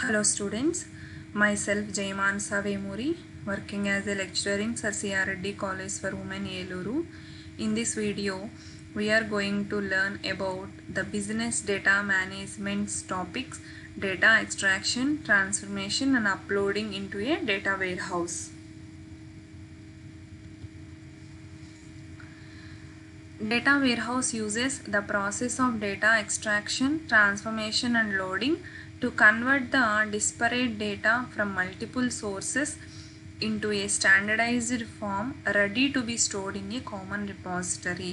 Hello students, myself Jaiman Savemuri, working as a lecturer in Sir C.R. Reddy College for Women Eluru. In this video, we are going to learn about the business data management topics, data extraction, transformation and uploading into a data warehouse. Data warehouse uses the process of data extraction, transformation and loading to convert the disparate data from multiple sources into a standardized form ready to be stored in a common repository.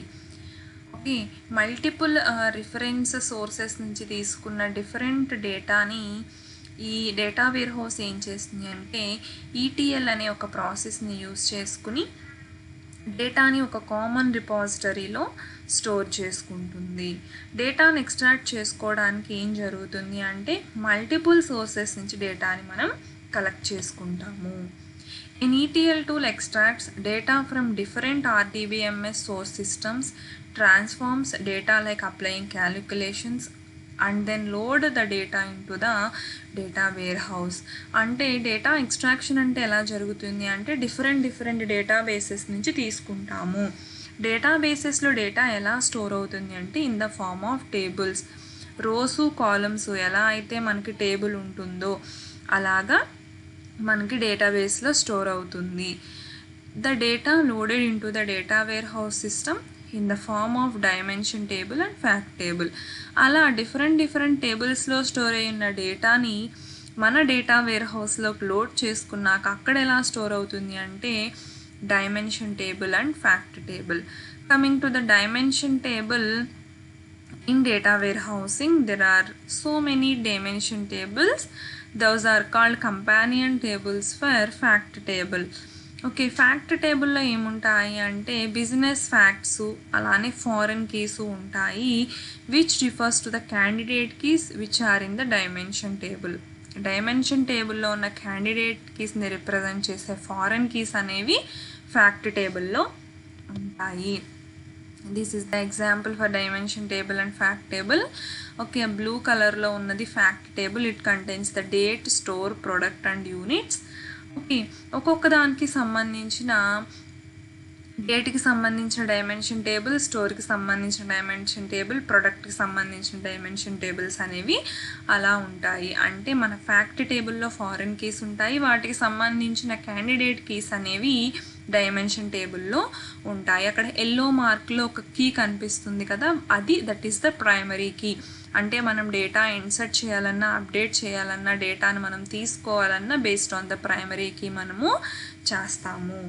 Okay, multiple reference sources నుంచి తీసుకున్న different డేటాని ఈ data wear house ఏం చేస్తుంది అంటే ETL అనే ఒక ప్రాసెస్ని యూజ్ చేసుకుని డేటాని ఒక కామన్ రిపాజిటరీలో స్టోర్ చేసుకుంటుంది. డేటాను ఎక్స్ట్రాక్ట్ చేసుకోవడానికి ఏం జరుగుతుంది అంటే మల్టిపుల్ సోర్సెస్ నుంచి డేటాని మనం కలెక్ట్ చేసుకుంటాము. An ETL tool extracts data from different RDBMS source systems, transforms data like applying calculations and then load the data into the data warehouse. అంటే డేటా ఎక్స్ట్రాక్షన్ అంటే ఎలా జరుగుతుంది అంటే డిఫరెంట్ డేటాబేసెస్ నుంచి తీసుకుంటాము. డేటాబేసెస్లో డేటా ఎలా స్టోర్ అవుతుంది అంటే in the form of tables, rows columns ఎలా అయితే మనకి టేబుల్ ఉంటుందో అలాగా మనకి డేటాబేస్లో స్టోర్ అవుతుంది. The data loaded into the data warehouse system in the form of dimension table and fact table. అలా డిఫరెంట్ టేబుల్స్లో స్టోర్ అయిన డేటాని మన డేటా వేర్ హౌస్లోకి లోడ్ చేసుకున్నాక అక్కడ ఎలా స్టోర్ అవుతుంది అంటే dimension table and fact table. Coming to the dimension table, in data warehousing there are so many dimension tables. Those are called companion tables for fact table. Okay, fact టేబుల్లో ఏముంటాయి అంటే business facts అలానే foreign keys ఉంటాయి which refers to the candidate keys which are in the dimension table. Dimension టేబుల్లో ఉన్న candidate కీస్ని represent చేసే foreign keys అనేవి ఫ్యాక్ట్ టేబుల్లో ఉంటాయి. This is the example for dimension table and fact table. Okay, blue కలర్లో ఉన్నది fact table. It contains the date, store, product and units. Okay, ఒక్కొక్క దానికి సంబంధించిన డేట్కి సంబంధించిన డైమెన్షన్ టేబుల్, స్టోర్కి సంబంధించిన డైమెన్షన్ టేబుల్, ప్రొడక్ట్కి సంబంధించిన డైమెన్షన్ టేబుల్స్ అనేవి అలా ఉంటాయి. అంటే మన ఫ్యాక్ట్ టేబుల్లో ఫారెన్ కీస్ ఉంటాయి, వాటికి సంబంధించిన క్యాండిడేట్ కీస్ అనేవి డైమెన్షన్ టేబుల్లో ఉంటాయి. అక్కడ ఎల్లో మార్క్లో ఒక కీ కనిపిస్తుంది కదా, అది that is the primary key. అంటే మనం డేటా ఇన్సర్ట్ చేయాలన్నా, అప్డేట్ చేయాలన్నా, డేటాను మనం తీసుకోవాలన్నా based on the primary key మనము చేస్తాము.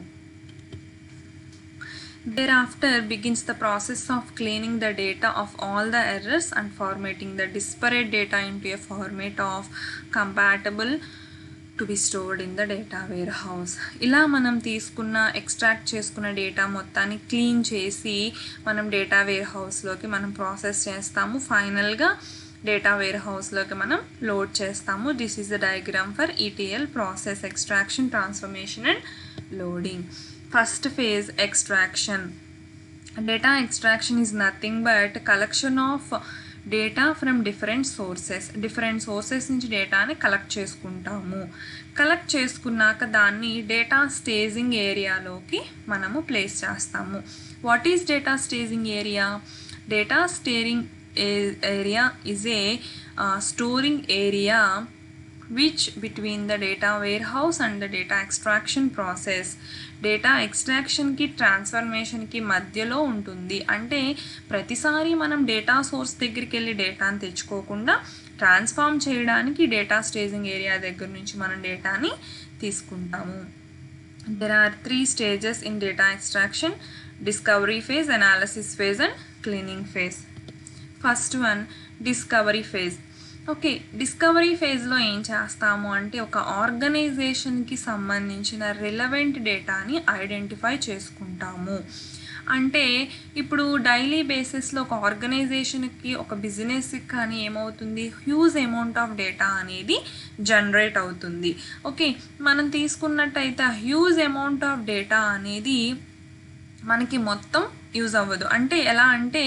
Thereafter begins the process of cleaning the data of all the errors and formatting the disparate data into a format of compatible to be stored in the data warehouse. ఇలా మనం తీసుకున్న extract చేసుకున్న data మొత్తాన్ని clean చేసి మనం data ware హౌస్లోకి మనం process చేస్తాము. ఫైనల్గా డేటా వేర్ హౌస్లోకి మనం లోడ్ చేస్తాము. This is the diagram for ETL process extraction, transformation and loading. First phase, extraction. Data extraction is nothing but collection of data from different sources నుంచి డేటాని collect చేసుకుంటాము. కలెక్ట్ చేసుకున్నాక దాన్ని డేటా స్టేజింగ్ ఏరియాలోకి మనము place చేస్తాము. What is data staging area? Data storing area is a storing area which between the data warehouse and the data extraction process. Data ఎక్స్ట్రాక్షన్కి ట్రాన్స్ఫర్మేషన్కి మధ్యలో ఉంటుంది. అంటే ప్రతిసారి మనం డేటా సోర్స్ దగ్గరికి వెళ్ళి డేటాని తెచ్చుకోకుండా ట్రాన్స్ఫార్మ్ చేయడానికి డేటా స్టేజింగ్ ఏరియా దగ్గర నుంచి మనం డేటాని తీసుకుంటాము. There are 3 stages in data extraction: discovery phase, analysis phase and cleaning phase. First one, discovery phase. Okay, discovery ఫేజ్లో ఏం చేస్తాము అంటే ఒక ఆర్గనైజేషన్కి సంబంధించిన రిలవెంట్ డేటాని ఐడెంటిఫై చేసుకుంటాము. అంటే ఇప్పుడు డైలీ బేసిస్లో ఒక ఆర్గనైజేషన్కి, ఒక బిజినెస్కి కానీ ఏమవుతుంది, హ్యూజ్ అమౌంట్ ఆఫ్ డేటా అనేది జనరేట్ అవుతుంది. ఓకే, మనం తీసుకున్నట్టయితే హ్యూజ్ అమౌంట్ ఆఫ్ డేటా అనేది మనకి మొత్తం యూజ్ అవ్వదు. అంటే ఎలా అంటే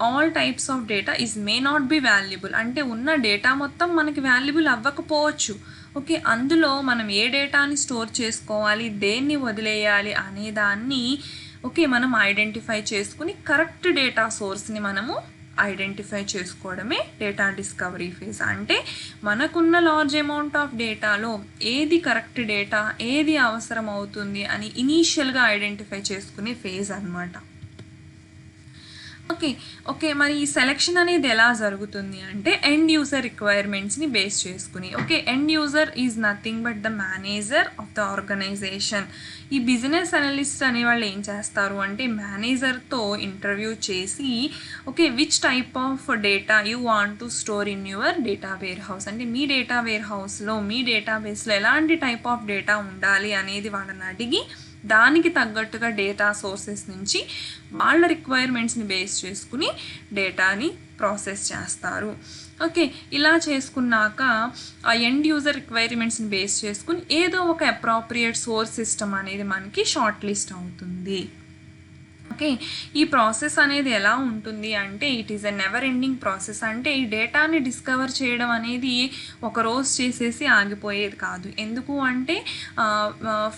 all types of data may not be valuable. అంటే ఉన్న డేటా మొత్తం మనకి వాల్యుబుల్ అవ్వకపోవచ్చు. ఓకే, అందులో మనం ఏ డేటాని స్టోర్ చేసుకోవాలి, దేన్ని వదిలేయాలి అనే దాన్ని మనం ఐడెంటిఫై చేసుకుని కరెక్ట్ డేటా సోర్స్ని మనము ఐడెంటిఫై చేసుకోవడమే డేటా డిస్కవరీ ఫేజ్. అంటే మనకున్న లార్జ్ అమౌంట్ ఆఫ్ డేటాలో ఏది కరెక్ట్ డేటా, ఏది అవసరం అవుతుంది అని ఇనీషియల్గా ఐడెంటిఫై చేసుకునే ఫేజ్ అన్నమాట. ఓకే మరి ఈ సెలెక్షన్ అనేది ఎలా జరుగుతుంది అంటే ఎండ్ యూజర్ రిక్వైర్మెంట్స్ని బేస్ చేసుకుని. End user is nothing but the manager of the organisation. ఈ బిజినెస్ అనలిస్ట్ అనే వాళ్ళు ఏం చేస్తారు అంటే మేనేజర్తో ఇంటర్వ్యూ చేసి which type of data you want to store in your data warehouse. అంటే మీ డేటా వేర్ హౌస్లో, మీ డేటాబేస్లో ఎలాంటి టైప్ ఆఫ్ డేటా ఉండాలి అనేది వాళ్ళని అడిగి దానికి తగ్గట్టుగా డేటా సోర్సెస్ నుంచి వాళ్ళ రిక్వైర్మెంట్స్ని బేస్ చేసుకుని డేటాని ప్రాసెస్ చేస్తారు. ఇలా చేసుకున్నాక ఆ ఎండ్ యూజర్ రిక్వైర్మెంట్స్ని బేస్ చేసుకుని ఏదో ఒక అప్రాప్రియేట్ సోర్స్ సిస్టమ్ అనేది మనకి షార్ట్ లిస్ట్ అవుతుంది. ఈ ప్రాసెస్ అనేది ఎలా ఉంటుంది అంటే it is a never ending process. అంటే ఈ డేటాని డిస్కవర్ చేయడం అనేది ఒక రోజు చేసేసి ఆగిపోయేది కాదు. ఎందుకు అంటే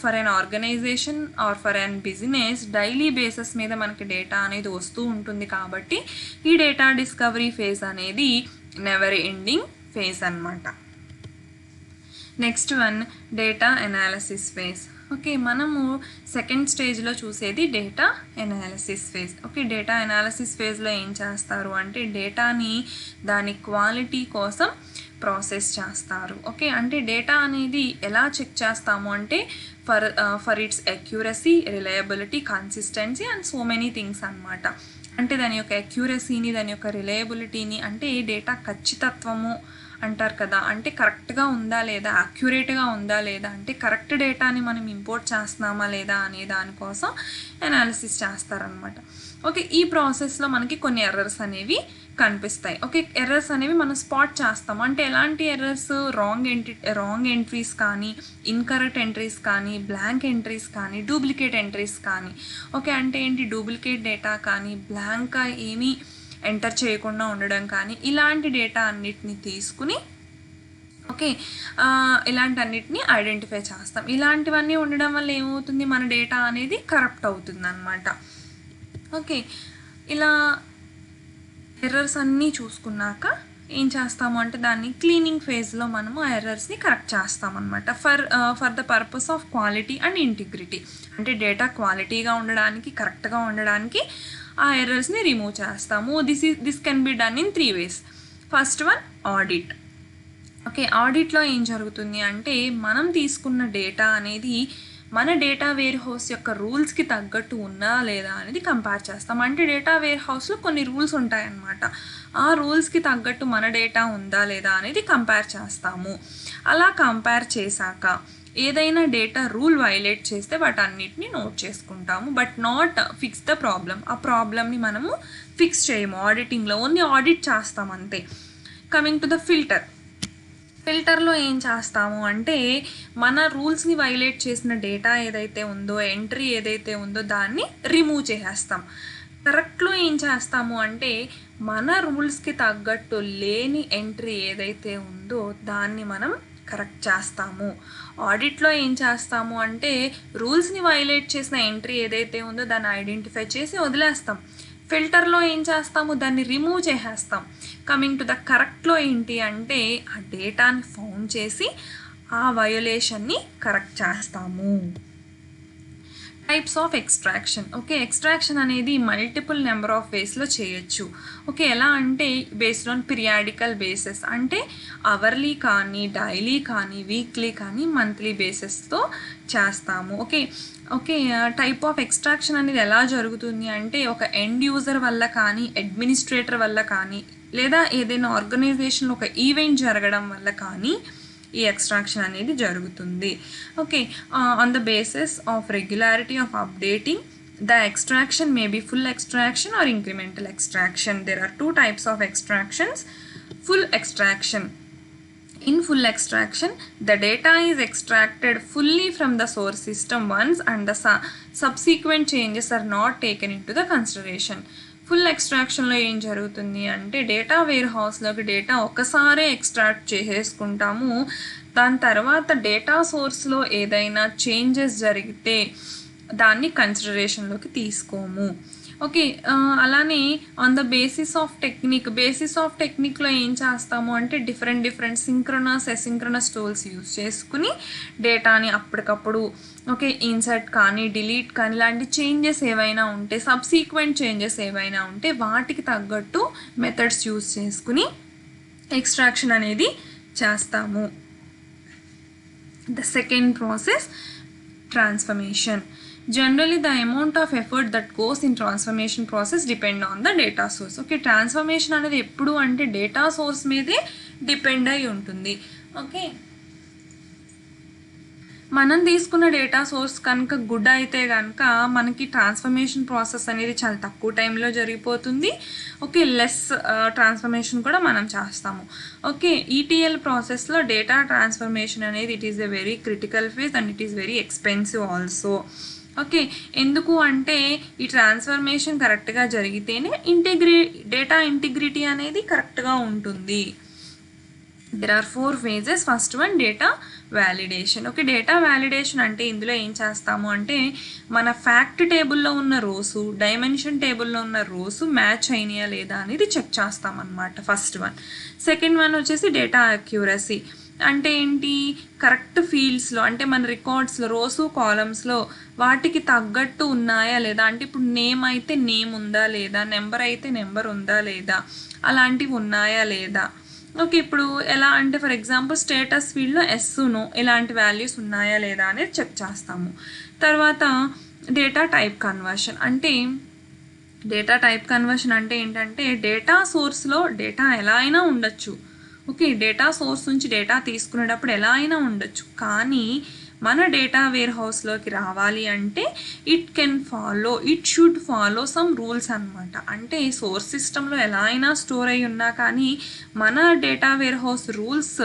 for an organisation or for an business daily basis మీద మనకి డేటా అనేది వస్తూ ఉంటుంది. కాబట్టి ఈ డేటా డిస్కవరీ ఫేజ్ అనేది నెవర్ ఎండింగ్ ఫేజ్ అన్నమాట. Next one data analysis phase. మనము సెకండ్ స్టేజ్లో చూసేది data analysis phase. Data analysis ఫేజ్లో ఏం చేస్తారు అంటే డేటాని దాని క్వాలిటీ కోసం ప్రాసెస్ చేస్తారు. అంటే డేటా అనేది ఎలా చెక్ చేస్తాము అంటే for it's accuracy, reliability, consistency and so many things అన్నమాట. అంటే దాని యొక్క అక్యూరసీని, దాని యొక్క రిలయబిలిటీని, అంటే డేటా ఖచ్చితత్వము అంటారు కదా, అంటే కరెక్ట్గా ఉందా లేదా, అక్యురేట్గా ఉందా లేదా, అంటే కరెక్ట్ డేటాని మనం ఇంపోర్ట్ చేస్తున్నామా లేదా అనే దానికోసం అనాలిసిస్ చేస్తారనమాట. ఈ ప్రాసెస్లో మనకి కొన్ని ఎర్రర్స్ అనేవి కనిపిస్తాయి. ఎర్రర్స్ అనేవి మనం స్పాట్ చేస్తాము. అంటే ఎలాంటి ఎర్రర్స్, రాంగ్ ఎంట్రీస్ కానీ, ఇన్కరెక్ట్ ఎంట్రీస్ కానీ, బ్లాంక్ ఎంట్రీస్ కానీ, డూప్లికేట్ ఎంట్రీస్ కానీ. అంటే ఏంటి, డూప్లికేట్ డేటా కానీ, బ్లాంక్గా ఏమీ ఎంటర్ చేయకుండా ఉండడం కానీ, ఇలాంటి డేటా అన్నిటిని తీసుకుని ఇలాంటి అన్నిటిని ఐడెంటిఫై చేస్తాం. ఇలాంటివన్నీ ఉండడం వల్ల ఏమవుతుంది, మన డేటా అనేది కరప్ట్ అవుతుంది అన్నమాట. ఇలా ఎర్రర్స్ అన్నీ చూసుకున్నాక ఏం చేస్తాము అంటే దాన్ని క్లీనింగ్ ఫేజ్లో మనము ఆ ఎర్రర్స్ని కరెక్ట్ చేస్తామన్నమాట. For the purpose of quality and integrity. అంటే డేటా క్వాలిటీగా ఉండడానికి, కరెక్ట్గా ఉండడానికి ఆ ఎర్రర్స్ని రిమూవ్ చేస్తాము. This can be done in 3 ways. First one audit. ఆడిట్లో ఏం జరుగుతుంది అంటే మనం తీసుకున్న డేటా అనేది మన డేటా వేర్ హౌస్ యొక్క రూల్స్కి తగ్గట్టు ఉందా లేదా అనేది కంపేర్ చేస్తాం. అంటే డేటా వేర్ హౌస్లో కొన్ని రూల్స్ ఉంటాయన్నమాట. ఆ రూల్స్కి తగ్గట్టు మన డేటా ఉందా లేదా అనేది కంపేర్ చేస్తాము. అలా కంపేర్ చేశాక ఏదైనా డేటా రూల్ వైలేట్ చేస్తే వాటన్నిటిని నోట్ చేసుకుంటాము, but not fix the problem. ఆ ప్రాబ్లమ్ని మనము ఫిక్స్ చేయము ఆడిటింగ్లో, ఓన్లీ ఆడిట్ చేస్తాం అంతే. కమింగ్ టు ద ఫిల్టర్లో ఏం చేస్తాము అంటే మన రూల్స్ని వైలేట్ చేసిన డేటా ఏదైతే ఉందో, ఎంట్రీ ఏదైతే ఉందో దాన్ని రిమూవ్ చేసేస్తాం. కరెక్ట్లో ఏం చేస్తాము అంటే మన రూల్స్కి తగ్గట్టు లేని ఎంట్రీ ఏదైతే ఉందో దాన్ని మనం కరెక్ట్ చేస్తాము. ఆడిట్లో ఏం చేస్తాము అంటే రూల్స్ని వైలేట్ చేసిన ఎంట్రీ ఏదైతే ఉందో దాన్ని ఐడెంటిఫై చేసి వదిలేస్తాం. ఫిల్టర్లో ఏం చేస్తాము, దాన్ని రిమూవ్ చేసేస్తాం. కమింగ్ టు ద కరెక్ట్లో ఏంటి అంటే ఆ డేటాని ఫౌండ్ చేసి ఆ వయోలేషన్ని కరెక్ట్ చేస్తాము. Types of extraction. ఎక్స్ట్రాక్షన్ అనేది మల్టిపుల్ నెంబర్ ఆఫ్ వేస్లో చేయొచ్చు. ఎలా అంటే బేస్డ్ ఆన్ పీరియాడికల్ బేసిస్, అంటే అవర్లీ కానీ, డైలీ కానీ, వీక్లీ కానీ, మంత్లీ బేసిస్తో చేస్తాము. టైప్ ఆఫ్ ఎక్స్ట్రాక్షన్ అనేది ఎలా జరుగుతుంది అంటే ఒక ఎండ్ యూజర్ వల్ల కానీ, అడ్మినిస్ట్రేటర్ వల్ల కానీ, లేదా ఏదైనా ఆర్గనైజేషన్లో ఒక ఈవెంట్ జరగడం వల్ల కానీ ఈ ఎక్స్ట్రాక్షన్ అనేది జరుగుతుంది. On the basis of regularity of updating the extraction may be full extraction or incremental extraction. There are 2 types of extractions. Full extraction In full extraction, the data is extracted fully from the source system once and the subsequent changes are not taken into the consideration. Full ఎక్స్ట్రాక్షన్లో ఏం జరుగుతుంది అంటే data ware హౌస్లోకి data ఒకసారే extract చేసేసుకుంటాము. దాని తర్వాత data సోర్స్లో ఏదైనా చేంజెస్ జరిగితే దాన్ని కన్సిడరేషన్లోకి తీసుకోము. ఓకే, అలానే ఆన్ ద బేసిస్ ఆఫ్ టెక్నిక్లో ఏం చేస్తాము అంటే డిఫరెంట్ సింక్రనస్ ఎసింక్రనస్ టూల్స్ యూజ్ చేసుకుని డేటాని అప్పటికప్పుడు ఓకే ఇన్సర్ట్ కానీ డిలీట్ కానీ ఇలాంటి చేంజెస్ ఏవైనా ఉంటే సబ్సీక్వెంట్ చేంజెస్ ఏవైనా ఉంటే వాటికి తగ్గట్టు మెథడ్స్ యూజ్ చేసుకుని ఎక్స్ట్రాక్షన్ అనేది చేస్తాము. The second process transformation. Generally the amount of effort that goes in transformation process depend on the data source. Okay, transformation అనేది ఎప్పుడు అంటే డేటా సోర్స్ మీదే డిపెండ్ అయి ఉంటుంది. ఓకే, మనం తీసుకున్న డేటా సోర్స్ కనుక గుడ్ అయితే కనుక మనకి ట్రాన్స్ఫర్మేషన్ ప్రాసెస్ అనేది చాలా తక్కువ టైంలో జరిగిపోతుంది. ఓకే, లెస్ ట్రాన్స్ఫర్మేషన్ కూడా మనం చేస్తాము. ఓకే, ఈటీఎల్ ప్రాసెస్లో డేటా ట్రాన్స్ఫర్మేషన్ అనేది it is a very critical phase and it is very expensive also. Okay, ఎందుకు అంటే ఈ ట్రాన్స్ఫర్మేషన్ కరెక్ట్గా జరిగితేనే డేటా ఇంటిగ్రిటీ అనేది కరెక్ట్గా ఉంటుంది. There are 4 phases. First one, data validation. Okay, data validation అంటే ఇందులో ఏం చేస్తాము అంటే మన ఫ్యాక్ట్ టేబుల్లో ఉన్న రోసు డైమెన్షన్ టేబుల్లో ఉన్న రోసు మ్యాచ్ అయినాయా లేదా అనేది చెక్ చేస్తామన్నమాట. First one. సెకండ్ వన్ వచ్చేసి డేటా అక్యూరసీ అంటే ఏంటి, కరెక్ట్ ఫీల్డ్స్లో అంటే మన రికార్డ్స్లో రోసు కాలమ్స్లో వాటికి తగ్గట్టు ఉన్నాయా లేదా, అంటే ఇప్పుడు నేమ్ అయితే నేమ్ ఉందా లేదా, నెంబర్ అయితే నెంబర్ ఉందా లేదా, అలాంటివి ఉన్నాయా లేదా. ఓకే, ఇప్పుడు ఎలా అంటే ఫర్ ఎగ్జాంపుల్ స్టేటస్ ఫీల్డ్లో ఎస్ నో ఇలాంటి వాల్యూస్ ఉన్నాయా లేదా అనేది చెక్ చేస్తాము. తర్వాత డేటా టైప్ కన్వర్షన్ అంటే ఏంటంటే డేటా సోర్స్లో డేటా ఎలా అయినా ఉండొచ్చు. ఓకే, డేటా సోర్స్ నుంచి డేటా తీసుకునేటప్పుడు ఎలా అయినా ఉండొచ్చు, కానీ మన డేటా వేర్ హౌస్లోకి రావాలి అంటే it should follow some rules అనమాట. అంటే సోర్స్ సిస్టంలో ఎలా అయినా స్టోర్ అయి ఉన్నా కానీ మన డేటా వేర్ హౌస్ రూల్స్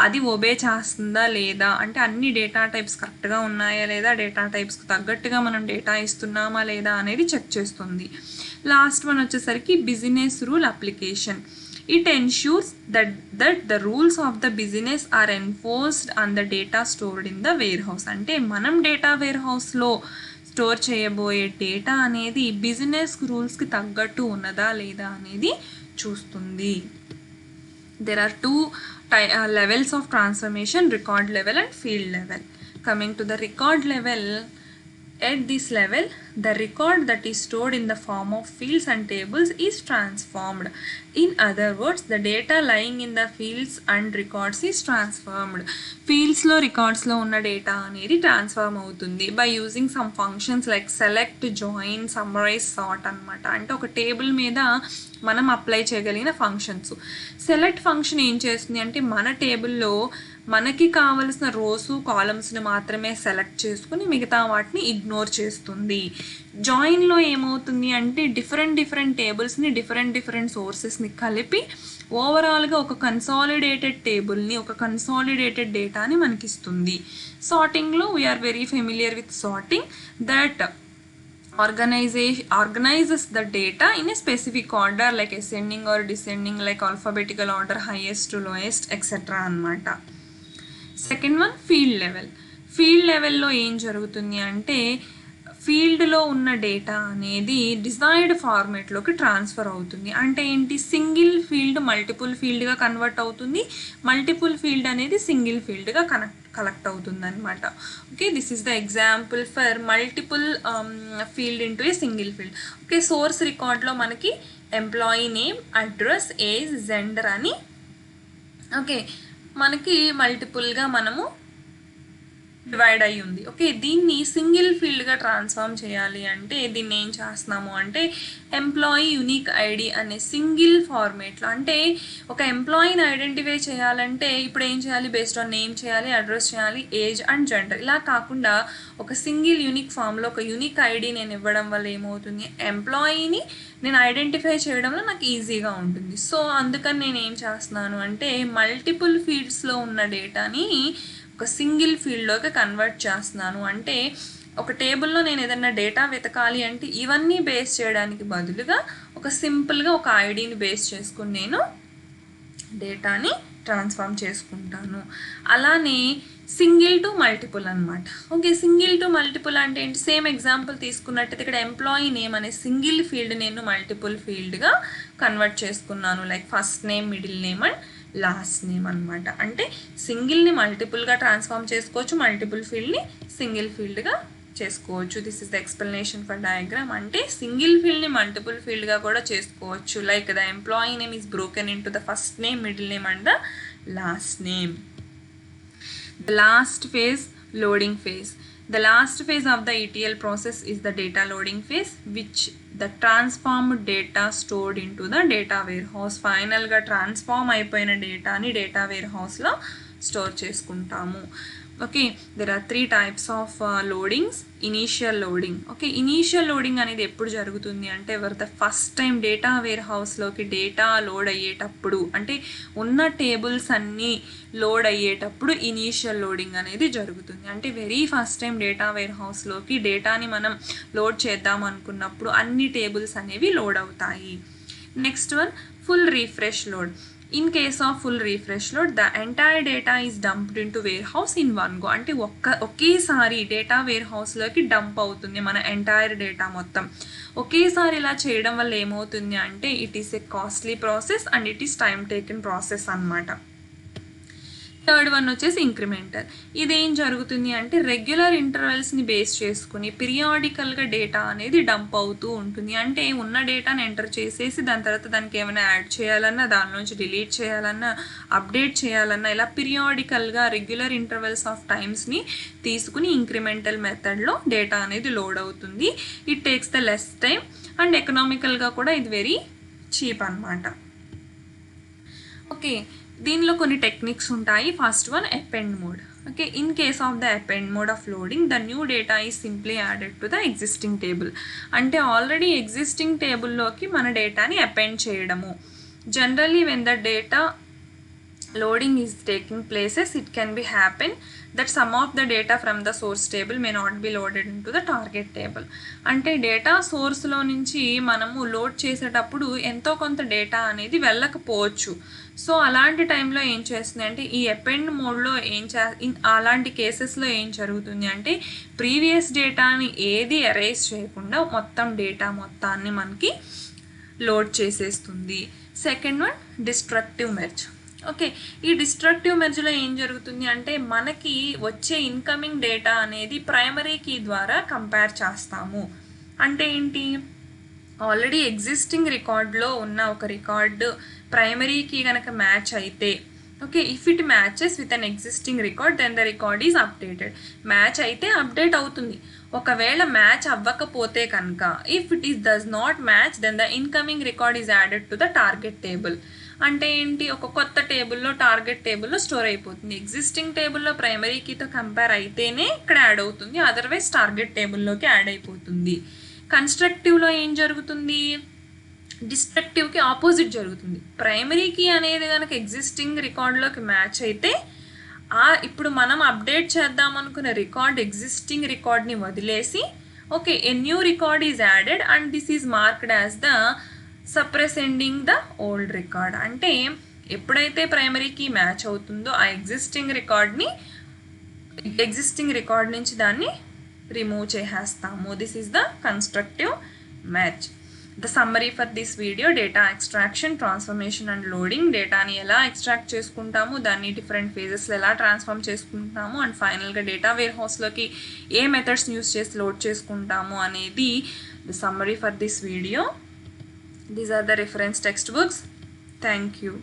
అది ఒబే చేస్తుందా లేదా, అంటే అన్ని డేటా టైప్స్ కరెక్ట్గా ఉన్నాయా లేదా, డేటా టైప్స్కి తగ్గట్టుగా మనం డేటా ఇస్తున్నామా లేదా అనేది చెక్ చేస్తుంది. లాస్ట్ వన్ వచ్చేసరికి business rule application. It ensures that the rules of the business are enforced on the data stored in the warehouse. అంటే మనం డేటా వేర్ హౌస్లో స్టోర్ చేయబోయే డేటా అనేది బిజినెస్ రూల్స్కి తగ్గట్టు ఉన్నదా లేదా అనేది చూస్తుంది. There are 2 levels of transformation, record level and field level. Coming to the record level, at this level the record that is stored in the form of fields and tables is transformed. In other words, the data lying in the fields and records is transformed. Fields lo records lo unna data anedi transform avutundi by using some functions like select, join, summarize, sort anamata. Ante oka table meeda మనం apply చేయగలిగిన functions. Select function ఏం చేస్తుంది అంటే మన టేబుల్లో మనకి కావలసిన rose కాలమ్స్ని మాత్రమే సెలెక్ట్ చేసుకుని మిగతా వాటిని ఇగ్నోర్ చేస్తుంది. జాయిన్లో ఏమవుతుంది అంటే డిఫరెంట్ టేబుల్స్ని డిఫరెంట్ సోర్సెస్ని కలిపి ఓవరాల్గా ఒక కన్సాలిడేటెడ్ టేబుల్ని ఒక కన్సాలిడేటెడ్ డేటాని మనకిస్తుంది. సార్టింగ్లో we're very familiar with sorting that organizes the data in a specific order like ascending or descending, like alphabetical order, highest to lowest etc అన్నమాట. సెకండ్ వన్ ఫీల్డ్ లెవెల్లో ఏం జరుగుతుంది అంటే ఫీల్డ్లో ఉన్న డేటా అనేది డిజైర్డ్ ఫార్మేట్లోకి ట్రాన్స్ఫర్ అవుతుంది. అంటే ఏంటి, సింగిల్ ఫీల్డ్ మల్టిపుల్ ఫీల్డ్గా కన్వర్ట్ అవుతుంది, మల్టిపుల్ ఫీల్డ్ అనేది సింగిల్ ఫీల్డ్గా కలెక్ట్ అవుతుంది అనమాట. Okay, this is the example for multiple field into a single field. Okay, source రికార్డ్లో మనకి employee name, address, age, gender అని ఓకే మనకి మల్టిపుల్గా మనము డివైడ్ అయ్యి ఉంది. ఓకే, దీన్ని సింగిల్ ఫీల్డ్గా ట్రాన్స్ఫార్మ్ చేయాలి అంటే దీన్ని ఏం చేస్తున్నాము అంటే ఎంప్లాయీ యూనిక్ ఐడి అనే సింగిల్ ఫార్మేట్లో, అంటే ఒక ఎంప్లాయీని ఐడెంటిఫై చేయాలంటే ఇప్పుడు ఏం చేయాలి, బేస్డ్ ఆన్ నేమ్ చేయాలి, అడ్రస్ చేయాలి, ఏజ్ అండ్ జెండర్. ఇలా కాకుండా ఒక సింగిల్ యూనిక్ ఫామ్లో ఒక యూనిక్ ఐడి నేను ఇవ్వడం వల్ల ఏమవుతుంది, ఎంప్లాయీని నేను ఐడెంటిఫై చేయడంలో నాకు ఈజీగా ఉంటుంది. సో అందుకని నేను ఏం చేస్తున్నాను అంటే మల్టిపుల్ ఫీల్డ్స్లో ఉన్న డేటాని ఒక సింగిల్ ఫీల్డ్లోకి కన్వర్ట్ చేస్తున్నాను. అంటే ఒక టేబుల్లో నేను ఏదైనా డేటా వెతకాలి అంటే ఇవన్నీ బేస్ చేయడానికి బదులుగా ఒక సింపుల్గా ఒక ఐడిని బేస్ చేసుకుని నేను డేటాని ట్రాన్స్ఫార్మ్ చేసుకుంటాను. అలానే సింగిల్ టు మల్టిపుల్ అనమాట. ఓకే, సింగిల్ టు మల్టిపుల్ అంటే ఏంటి? సేమ్ ఎగ్జాంపుల్ తీసుకున్నట్టయితే ఇక్కడ ఎంప్లాయీ నేమ్ అనే సింగిల్ ఫీల్డ్ నేను మల్టిపుల్ ఫీల్డ్గా కన్వర్ట్ చేసుకున్నాను. Like first name, middle name and last name అనమాట. అంటే సింగిల్ని మల్టిపుల్గా ట్రాన్స్ఫార్మ్ చేసుకోవచ్చు, మల్టిపుల్ ఫీల్డ్ని సింగిల్ ఫీల్డ్గా చేసుకోవచ్చు. This is the explanation for diagram. అంటే సింగిల్ ఫీల్డ్ని మల్టిపుల్ ఫీల్డ్గా కూడా చేసుకోవచ్చు. Like the employee name is broken in to the first name, middle name and the last name. The last phase, loading phase. The last phase of the ETL process is the data loading phase, which the transformed data stored into the data warehouse. Final ga transform అయిపోయిన డేటాని data వేర్హౌస్లో store చేసుకుంటాము. Okay, there are 3 types of loadings. Initial loading. Okay, initial loading అనేది ఎప్పుడు జరుగుతుంది అంటే first time data వేర్హౌస్లోకి data load అయ్యేటప్పుడు, అంటే ఉన్న టేబుల్స్ అన్నీ లోడ్ అయ్యేటప్పుడు ఇనీషియల్ లోడింగ్ అనేది జరుగుతుంది. అంటే వెరీ ఫస్ట్ టైం డేటా వేర్హౌస్లోకి డేటాని మనం లోడ్ చేద్దాం అనుకున్నప్పుడు అన్ని టేబుల్స్ అనేవి లోడ్ అవుతాయి. Next one, full refresh load. In case of full refresh load, the entire data is dumped into warehouse in one go. అంటే ఒకేసారి డేటా వేర్హౌస్లోకి డంప్ అవుతుంది మన ఎంటైర్ డేటా మొత్తం. ఒకేసారి ఇలా చేయడం వల్ల ఏమవుతుంది అంటే it is a costly process and it is time taken process అనమాట. థర్డ్ వన్ వచ్చేసి ఇంక్రిమెంటల్. ఇదేం జరుగుతుంది అంటే రెగ్యులర్ ఇంటర్వెల్స్ని బేస్ చేసుకుని పీరియాడికల్గా డేటా అనేది డంప్ అవుతూ ఉంటుంది. అంటే ఉన్న డేటాని ఎంటర్ చేసేసి దాని తర్వాత దానికి ఏమైనా యాడ్ చేయాలన్నా, దాని నుంచి డిలీట్ చేయాలన్నా, అప్డేట్ చేయాలన్నా ఇలా పీరియాడికల్గా రెగ్యులర్ ఇంటర్వెల్స్ ఆఫ్ టైమ్స్ని తీసుకుని ఇంక్రిమెంటల్ మెథడ్లో డేటా అనేది లోడ్ అవుతుంది. It takes the less time and ఎకనామికల్గా కూడా ఇది వెరీ చీప్ అనమాట. ఓకే, దీనిలో కొన్ని టెక్నిక్స్ ఉంటాయి. First one, append mode. Okay, in case of the append mode of loading, the new data is simply added to the existing table. అంటే already existing టేబుల్లోకి మన డేటాని అపెండ్ చేయడము. Generally when the data loading is taking places, it can be happen that some of the data from the source table may not be loaded into the target table. అంటే data సోర్స్లో నుంచి మనము load చేసేటప్పుడు ఎంతో కొంత data అనేది వెళ్ళకపోవచ్చు. So అలాంటి టైంలో ఏం చేస్తుంది అంటే ఈ అపెండ్ మోడ్లో అలాంటి కేసెస్లో ఏం జరుగుతుంది అంటే ప్రీవియస్ డేటాని ఏది ఎరేజ్ చేయకుండా మొత్తం డేటా మొత్తాన్ని మనకి లోడ్ చేసేస్తుంది. Second one, destructive merge. Okay, ఈ డిస్ట్రక్టివ్ మెర్జ్లో ఏం జరుగుతుంది అంటే మనకి వచ్చే ఇన్కమింగ్ డేటా అనేది ప్రైమరీ కీ ద్వారా కంపేర్ చేస్తాము. అంటే ఏంటి, ఆల్రెడీ ఎగ్జిస్టింగ్ రికార్డ్లో ఉన్న ఒక రికార్డు ప్రైమరీ కీ కనుక మ్యాచ్ అయితే, okay, if it matches with an existing record then the record is updated. Match అయితే అప్డేట్ అవుతుంది. ఒకవేళ మ్యాచ్ అవ్వకపోతే కనుక, if it is does not match then the incoming record is added to the target table. అంటే ఏంటి, ఒక కొత్త టేబుల్లో టార్గెట్ టేబుల్లో స్టోర్ అయిపోతుంది. ఎగ్జిస్టింగ్ టేబుల్లో ప్రైమరీ కీతో కంపేర్ అయితేనే ఇక్కడ యాడ్ అవుతుంది, అదర్వైజ్ టార్గెట్ టేబుల్లోకి యాడ్ అయిపోతుంది. కన్స్ట్రక్టివ్లో ఏం జరుగుతుంది, డిస్ట్రక్టివ్కి ఆపోజిట్ జరుగుతుంది. ప్రైమరీ కీ అనేది కనుక ఎగ్జిస్టింగ్ రికార్డ్లోకి మ్యాచ్ అయితే ఇప్పుడు మనం అప్డేట్ చేద్దాం అనుకున్న రికార్డ్ ఎగ్జిస్టింగ్ రికార్డ్ని వదిలేసి okay a new record is added and this is marked as the superseding the old record. అంటే ఎప్పుడైతే ప్రైమరీకి మ్యాచ్ అవుతుందో ఆ ఎగ్జిస్టింగ్ రికార్డ్ నుంచి దాన్ని రిమూవ్ చేసేస్తాము. This is the constructive match. The summary for this video, data extraction, transformation and loading. డేటాని ఎలా extract చేసుకుంటాము, దాన్ని డిఫరెంట్ ఫేజెస్లో ఎలా ట్రాన్స్ఫార్మ్ చేసుకుంటాము అండ్ ఫైనల్గా డేటా వేర్ హౌస్లోకి ఏ మెథడ్స్ యూస్ చేసి లోడ్ చేసుకుంటాము అనేది the summary for this video. These are the reference textbooks. Thank you.